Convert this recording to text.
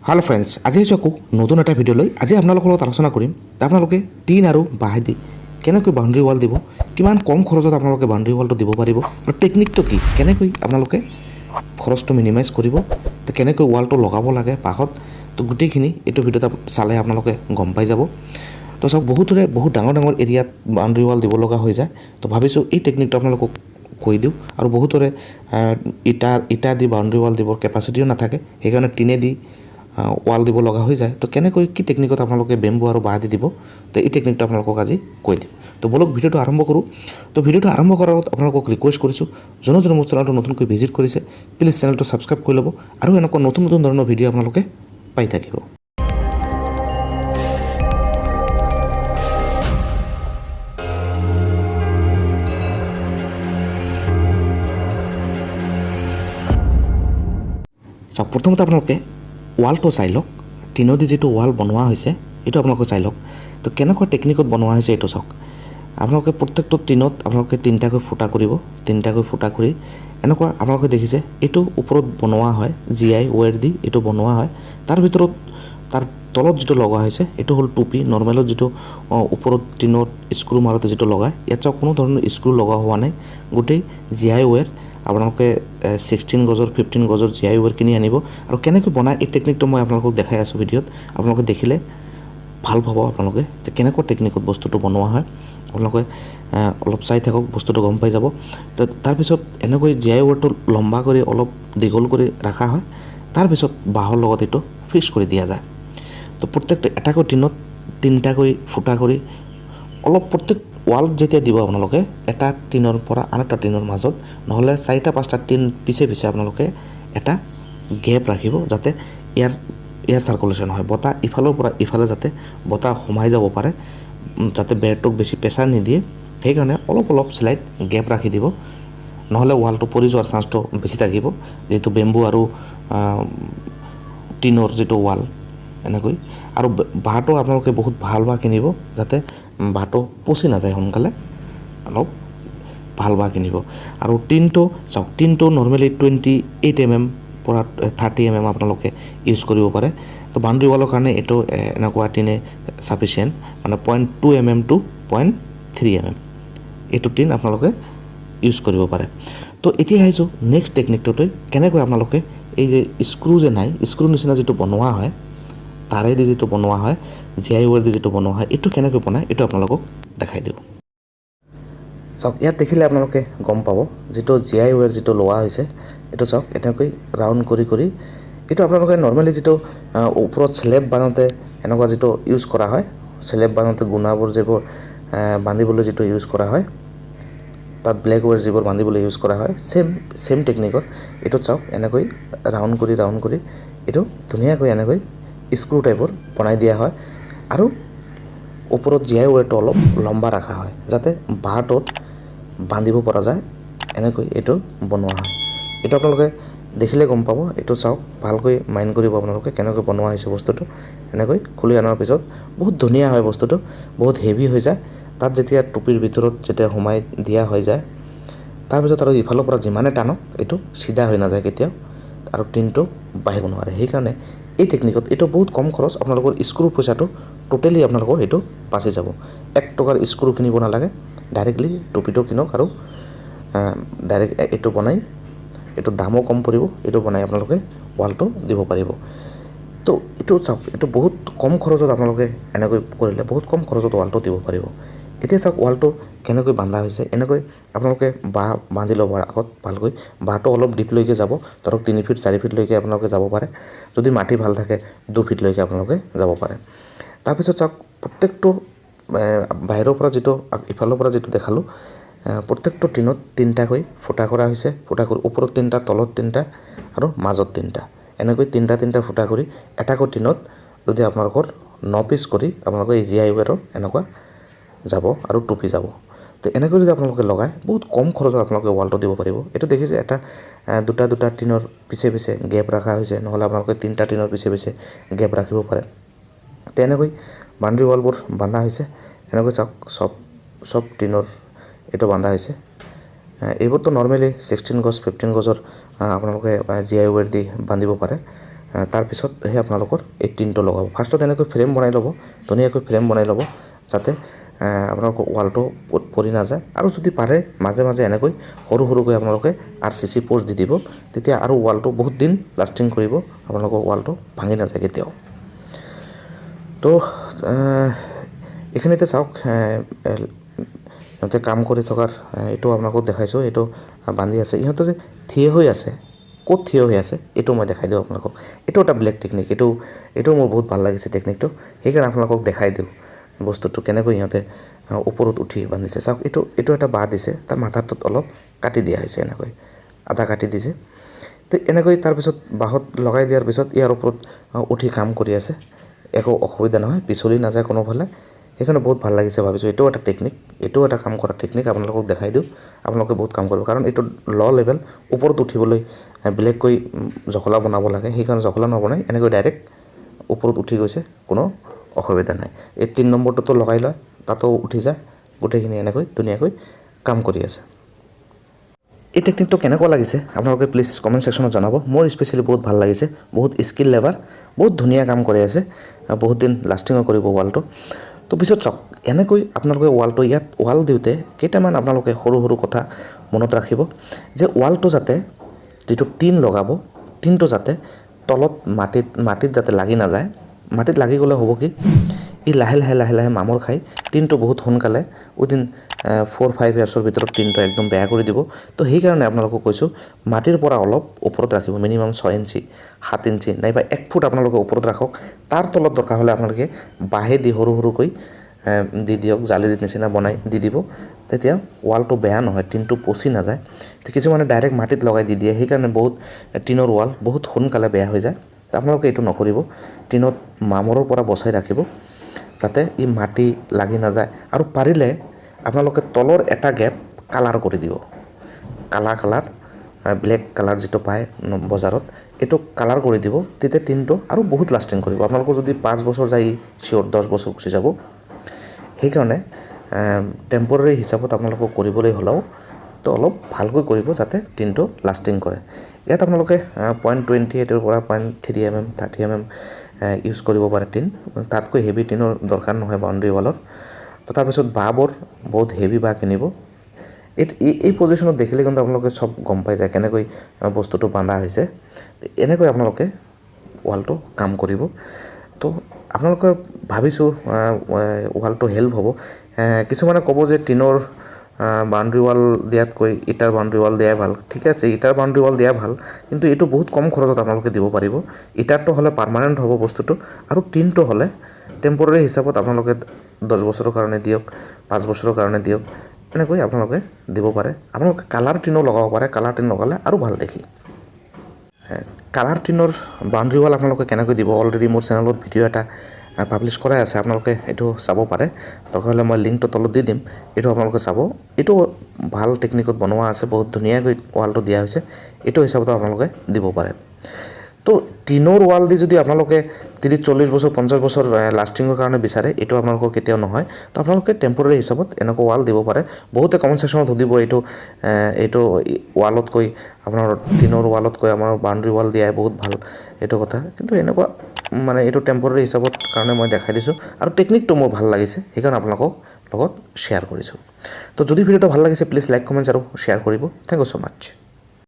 Hello friends आज आको नतून एट भिडिओ आज आपलोक आलोचना करें आपलोके टीन और बाहेदी केनेকৈ बाउंड्री वाल दी किमान कम खरचत आपलोके बाउंड्री वाल दी पार और टेक्निक तो कि केनेকৈ आपलोके खरच तो मिनिमाइज कर तो केनेকৈ वाल लगाब लगे पाखत तो गोटेखिनि ये भिडिओ चाले आपलोके गम पाई যাব तो चाওক बहुतरे बहुत डाঙर डाঙर एरियात बाउंड्री वाल दी लगा हो जाए तो भाविছোঁ এই टेक्निक आपलोक কৈ দিওঁ और बहुतरे इटा दी बाउंड्री वाल दी कैपासिटिओ नाথাকে সেইকাৰণে টিনে दी वाल दी लगा हो जाए तो केनेকৈ कि टेक्निकत आपलोके बेम्बू और बाँह दी तो ये टेक्निक आपलोक आज কৈ দিম तो बोलक भिडिओ आरम्भ करूँ तो भिडिओ आरम्भ करार आपलोक रिक्वेस्ट करिছোঁ जोने जोने मोर चेनेलটো नतुनকৈ भिजिट करिছে प्लिज चेनेलটো सबस्क्राइब कर लब और एनेকুৱা नतुन नतुन धৰণৰ भिडिओ आपलोके पाई থাকিব। प्रथमते आपलोके वालটো চাই লওক টিনদি যেটো वाल बनवा হৈছে এটো আপোনালোকে চাই লওক তো কেনেকুৱা টেকনিকত बनवा হৈছে এটো চাওক আপোনালোকে প্ৰত্যেকটো টিনত আপোনালোকে তিনটাকৈ ফুটা কৰিব তিনটাকৈ ফুটা কৰি এনেকুৱা আপোনালোকে দেখিছে এটো ওপৰত बनवा হয় জিআই ওয়্যাৰ দি এটো बनवा হয় তাৰ ভিতৰত তাৰ তলত যেটো লগা হৈছে এটো হল টুপি নৰমালত যেটো ওপৰত টিনত স্ক্ৰু মাৰতে যেটো লগায় ইয়াত চাওক কোনো ধৰণৰ স্ক্ৰু লগা হোৱা নাই গোটেই জিআই ওয়্যাৰ आपलोके 16 गजर 15 गजर जिआई ओवर किनी आनिब और केनेকৈ बनाय এই टेक्निकটো মই আপোনালোকক দেখাই আছো ভিডিওত আপোনালোকে দেখিলে ভাল পাব আপোনালোকে যে কেনেকৈ টেকনিকত বস্তুটো বনোৱা হয় আপোনালোকে অলপ চাই থাকক বস্তুটো গম পাই যাব তো তাৰ পিছত এনেকৈ জিআই ওভাৰটো লম্বা কৰি অলপ দীঘল কৰি ৰাখা হয় তাৰ পিছত বাহৰ লগত এটো ফিক্স কৰি দিয়া যায় তো প্ৰত্যেকটা এটাকৈ টিনত তিনটাকৈ ফুটা কৰি অলপ প্ৰত্যেক वाल जेतिया দিব আপোনালোকে এটা টিনৰ পৰা আনটা টিনৰ মাজত নহলে চাৰিটা পাঁচটা টিন পিছে পিছে আপোনালোকে এটা গ্যাপ ৰাখিব যাতে এয়াৰ সাৰ্কুলেশন হয় বতাহ ইফালৰ পৰা ইফালে যাতে বতাহ সোমাই যাব পাৰে যাতে বেৰটোক বেছি প্ৰেছাৰ নিদিয়ে সেইকাৰণে অলপ অলপ স্লাইড গ্যাপ ৰাখি দিব নহলে ওয়ালটো পৰি যোৱাৰ চান্সটো বেছি থাকিব যেটো বেম্বু আৰু টিনৰ যেটো ওয়াল এনেকৈ আৰু বাঁহটো আপোনালোকে বহুত ভাল বাঁহ কিনিব যাতে বাঁহটো পচি নাযায় সোনকালে অলপ ভাল বাঁহ কিনিব আৰু টিনটো চাওক টিনটো নৰ্মেলি 28 mm পৰা 30 mm আপোনালোকে ইউজ কৰিব পাৰে তো বাউন্ডাৰী ওয়ালৰ কাৰণে এটো এনেকুৱা টিনে সাফিসিয়েন্ট মানে 0.2 mm টু 0.3 mm এটো টিন আপোনালোকে ইউজ কৰিব পাৰে তো এতিয়া আহিছো নেক্সট টেকনিকটো কেনেকৈ আপোনালোকে এই যে স্ক্ৰু যে নাই স্ক্ৰু নিচিনা যেটো বনোৱা হয় তাৰে দি যেটো বনোৱা হয় জিআই ওভাৰ দি যেটো বনোৱা হয় এটো কেনেকৈ বনায় এটো আপোনালোকক দেখাই দিও চাওক ইয়াত দেখিলে আপোনালোকে গম পাব যেটো জিআই ওভাৰ যেটো লোৱা হৈছে এটো চাওক এনেকৈ ৰাউন্ড কৰি কৰি এটো আপোনালোকে নৰমালি যেটো ওপৰত স্ল্যাব বানাওতে এনেকুৱা যেটো ইউজ কৰা হয় স্ল্যাব বানাওতে গুণাবোৰ যেবোৰ বান্ধিবলৈ যেটো ইউজ কৰা হয় তাত ব্ল্যাক ওভাৰ যেবোৰ বান্ধিবলৈ ইউজ কৰা হয় সেম টেকনিকত এটো চাওক এনেকৈ ৰাউন্ড কৰি এটো ধুনিয়াকৈ এনেকৈ স্ক্ৰু টাইপৰ বনাই দিয়া হয় আৰু ওপৰত জিআই ওভাৰটো অলপ লম্বা ৰাখা হয় যাতে বাঁহটোত বান্ধিব পৰা যায় এনেকৈ এটো বনোৱা হয় এটো আপোনালোকে দেখিলে গম পাব এটো চাওক ভালকৈ মাইন্ড কৰিব আপোনালোকে কেনেকৈ বনোৱা হৈছে বস্তুটো এনেকৈ খুলি আনাৰ পিছত বহুত ধুনিয়া হয় বস্তুটো বহুত হেভি হৈ যায় তাত যেতিয়া টুপিৰ ভিতৰত যেতিয়া সোমাই দিয়া হৈ যায় তাৰ পিছত আৰু ইফালৰ পৰা যিমানে টানক এটো সিধা হৈ নাযায় কেতিয়াও আৰু টিনটো বাহিব নোৱাৰে সেইকাৰণে এই টেকনিকত এটো বহুত কম খৰচ আপোনালোকৰ স্ক্ৰু পইচাটো টোটালি আপোনালোকৰ এটো পাছে যাব 1 টকাৰ স্ক্ৰু কিনিব নালাগে ডাইৰেক্টলি টুপিটো কিনক আৰু ডাইৰেক্ট এটো বনাই এটো দামও কম পৰিব এটো বনাই আপোনালোকে ওয়ালটো দিব পাৰিব তো এটো চাওক এটো বহুত কম খৰচত আপোনালোকে এনেকৈ কৰিলে বহুত কম খৰচত ওয়ালটো দিব পাৰিব এতিয়া চাওক ওয়ালটো কেনেকৈ বান্ধা হৈছে এনেকৈ আপোনালোকে বাঁহ বান্ধি ল'ব আগত ভালকৈ বাঁহটো অলপ ডিপ লৈকে যাব ধৰক 3 ফিট 4 ফিট লৈকে আপোনালোকে যাব পাৰে যদি মাটি ভাল থাকে 2 ফিট লৈকে আপোনালোকে যাব পাৰে তাৰ পিছত চাওক প্ৰত্যেকটো বাহিৰৰ পৰা যেটো ইফালৰ পৰা যেটো দেখালো প্ৰত্যেকটো টিনত তিনটাকৈ ফুটা কৰা হৈছে ফুটা কৰি ওপৰত তিনটা তলত তিনটা আৰু মাজত তিনটা এনেকৈ তিনটা ফুটা কৰি এটাকৈ টিনত যদি আপোনালোকৰ 9 পিস কৰি আপোনালোকে জিআই ওভাৰৰ এনেকুৱা যাব আৰু টুপি যাব তো এনেকৈ যদি আপোনালোকে লগায় বহুত কম খৰচত আপোনালোকে ওয়ালটো দিব পাৰিব এটো দেখিছে এটা দুটা টিনৰ পিছে পিছে গ্যাপ ৰাখা হৈছে নহলে আপোনালোকে তিনটা টিনৰ পিছে পিছে গ্যাপ ৰাখিব পাৰে তেনেকৈ বাউন্ডাৰী ওয়ালবোৰ বান্ধা হৈছে এনেকৈ চাওক সব টিনৰ এটো বান্ধা হৈছে এইবোৰটো নৰমালি 16 গজ 15 গজৰ আপোনালোকে জিআই ওভাৰ দি বান্ধিব পাৰে তাৰপিছতহে আপোনালোকৰ এই টিনটো লগাব। ফাৰ্ষ্টত এনেকৈ ফ্ৰেম বনাই ল'ব, ধুনীয়াকৈ ফ্ৰেম বনাই ল'ব যাতে আপোনালোকৰ ৱালটো পৰি নাযায়। আৰু যদি পাৰে মাজে মাজে এনেকৈ সৰু সৰুকৈ আপোনালোকে RCC প'ষ্ট দি দিব, তেতিয়া আৰু ৱালটো বহুত দিন লাষ্টিং কৰিব, আপোনালোকৰ ৱালটো ভাঙি নাযায় কেতিয়াও। তো এইখিনিতে চাওক ইহঁতে কাম কৰি থকাৰ এইটো আপোনালোকক দেখাইছোঁ, এইটো বান্ধি আছে। ইহঁতে যে থিয় হৈ আছে, ক'ত থিয় হৈ আছে এইটো মই দেখাই দিওঁ আপোনালোকক। এইটো এটা বেলেগ টেকনিক, এইটো মোৰ বহুত ভাল লাগিছে টেকনিকটো, সেইকাৰণে আপোনালোকক দেখাই দিওঁ বস্তুটো কেনেকৈ ইহঁতে ওপৰত উঠি বান্ধিছে। চাওক এইটো এটা বাঁহ দিছে, তাৰ মাথাটোত অলপ কাটি দিয়া হৈছে, এনেকৈ আধা কাটি দিছে। তো এনেকৈ তাৰপিছত বাঁহত লগাই দিয়াৰ পিছত ইয়াৰ ওপৰত উঠি কাম কৰি আছে, একো অসুবিধা নহয়, পিছলি নাযায় কোনোফালে। সেইকাৰণে বহুত ভাল লাগিছে, ভাবিছোঁ এইটোও এটা টেকনিক, এইটোও এটা কাম কৰা টেকনিক, আপোনালোকক দেখাই দিওঁ। আপোনালোকে বহুত কাম কৰিব, কাৰণ এইটো ল' লেভেল, ওপৰত উঠিবলৈ বেলেগকৈ জখলা বনাব লাগে, সেইকাৰণে জখলা নবনাই এনেকৈ ডাইৰেক্ট ওপৰত উঠি গৈছে, কোনো অসুবিধা নাই। এই 3 নম্বৰটোতো লগাই লয়, তাতো উঠি যায়, গোটেইখিনি এনেকৈ ধুনীয়াকৈ কাম কৰি আছে। এই টেকনিকটো কেনেকুৱা লাগিছে আপোনালোকে প্লিজ কমেণ্ট ছেকশ্যনত জনাব। মোৰ স্পেচিয়েলি বহুত ভাল লাগিছে, বহুত স্কিল লেবাৰ, বহুত ধুনীয়া কাম কৰি আছে, বহুত দিন লাষ্টিঙো কৰিব ৱালটো। তো পিছত চাওক, এনেকৈ আপোনালোকে ৱালটো ইয়াত ৱাল দিওঁতে কেইটামান আপোনালোকে সৰু সৰু কথা মনত ৰাখিব, যে ৱালটো যাতে যিটো টিন লগাব, টিনটো যাতে তলত মাটিত যাতে লাগি নাযায়। মাটিত লাগি গ'লে হ'ব কি, ই লাহে লাহে মামৰ খাই টিনটো বহুত সোনকালে উইদিন 4-5 ইয়াৰ্ছৰ ভিতৰত টিনটো একদম বেয়া কৰি দিব। তো সেইকাৰণে আপোনালোকক কৈছোঁ, মাটিৰ পৰা অলপ ওপৰত ৰাখিব, মিনিমাম 6 ইঞ্চি 7 ইঞ্চি নাইবা 1 ফুট আপোনালোকে ওপৰত ৰাখক। তাৰ তলত দৰকাৰ হ'লে আপোনালোকে বাঁহেদি সৰু সৰুকৈ দি দিয়ক, জালিৰ নিচিনা বনাই দি দিব, তেতিয়া ৱালটো বেয়া নহয়, টিনটো পচি নাযায়। কিছুমানে ডাইৰেক্ট মাটিত লগাই দি দিয়ে, সেইকাৰণে বহুত টিনৰ ৱাল বহুত সোনকালে বেয়া হৈ যায়। আপোনালোকে এইটো নকৰিব, টিনত মামৰৰ পৰা বচাই ৰাখিব যাতে ই মাটি লাগি নাযায়। আৰু পাৰিলে আপোনালোকে তলৰ এটা গেপ কালাৰ কৰি দিব, কালাৰ ব্লেক কালাৰ যিটো পায় বজাৰত, এইটো কালাৰ কৰি দিব, তেতিয়া টিনটো আৰু বহুত লাষ্টিং কৰিব। আপোনালোকৰ যদি 5 বছৰ যায়, চিয়'ৰ 10 বছৰ গুচি যাব। সেইকাৰণে টেম্পৰাৰী হিচাপত আপোনালোকক কৰিবলৈ হ'লেও তো অলপ ভালকৈ কৰিব, যাতে টিনটো লাষ্টিং কৰে। ইয়াত আপোনালোকে 0.28 পৰা 0.3 mm 30 mm ইউজ কৰিব পাৰে টিন, তাতকৈ হেভি টিনৰ দৰকাৰ নহয় বাউণ্ডেৰী ৱালৰ। তো তাৰপিছত বাঁহবোৰ বহুত হেভি বাঁহ কিনিব। এই পজিশ্যনত দেখিলে কিন্তু আপোনালোকে চব গম পাই যায় কেনেকৈ বস্তুটো বান্ধা হৈছে। এনেকৈ আপোনালোকে ৱালটো কাম কৰিব। তো আপোনালোকে ভাবিছোঁ ৱালটো হেল্প হ'ব। কিছুমানে ক'ব যে টিনৰ বাউণ্ডেৰী ৱাল দিয়াতকৈ ইটাৰ বাউণ্ডেৰী ৱাল দিয়াই ভাল। ঠিক আছে, ইটাৰ বাউণ্ডেৰী ৱাল দিয়া ভাল, কিন্তু এইটো বহুত কম খৰচত আপোনালোকে দিব পাৰিব। ইটাৰটো হ'লে পাৰ্মানেণ্ট হ'ব বস্তুটো, আৰু টিনটো হ'লে টেম্পৰাৰী হিচাপত আপোনালোকে 10 বছৰৰ কাৰণে দিয়ক, 5 বছৰৰ কাৰণে দিয়ক, এনেকৈ আপোনালোকে দিব পাৰে। আপোনালোকে কালাৰ টিনো লগাব পাৰে, কালাৰ টিন লগালে আৰু ভাল দেখি। কালাৰ টিনৰ বাউণ্ডেৰী ৱাল আপোনালোকে কেনেকৈ দিব, অলৰেডি মোৰ চেনেলত ভিডিঅ' এটা পাব্লিছ কৰাই আছে, আপোনালোকে এইটো চাব পাৰে। দৰকাৰ হ'লে মই লিংকটো তলত দি দিম, এইটো আপোনালোকে চাব। এইটো ভাল টেকনিকত বনোৱা আছে, বহুত ধুনীয়াকৈ ৱালটো দিয়া হৈছে, এইটো হিচাপতো আপোনালোকে দিব পাৰে। তো টিনৰ ৱাল দি যদি আপোনালোকে 30-40 বছৰ 50 বছৰ লাষ্টিঙৰ কাৰণে বিচাৰে, এইটো আপোনালোকৰ কেতিয়াও নহয়। তো আপোনালোকে টেম্পৰাৰী হিচাপত এনেকুৱা ৱাল দিব পাৰে। বহুতে কমেণ্ট ছেকশ্যনত সুধিব, এইটো ৱালতকৈ আপোনাৰ টিনৰ ৱালতকৈ আমাৰ বাউণ্ডেৰী ৱাল দিয়াই বহুত ভাল, এইটো কথা। কিন্তু এনেকুৱা মানে এইটো টেম্পৰাৰী হিচাপত কাৰণে মই দেখাই দিছোঁ, আৰু টেকনিকটো মোৰ ভাল লাগিছে, সেইকাৰণে আপোনালোকক লগত শ্বেয়াৰ কৰিছোঁ। তো যদি ভিডিঅ'টো ভাল লাগিছে প্লিজ লাইক, কমেণ্টছ আৰু শ্বেয়াৰ কৰিব। Thank you so' much.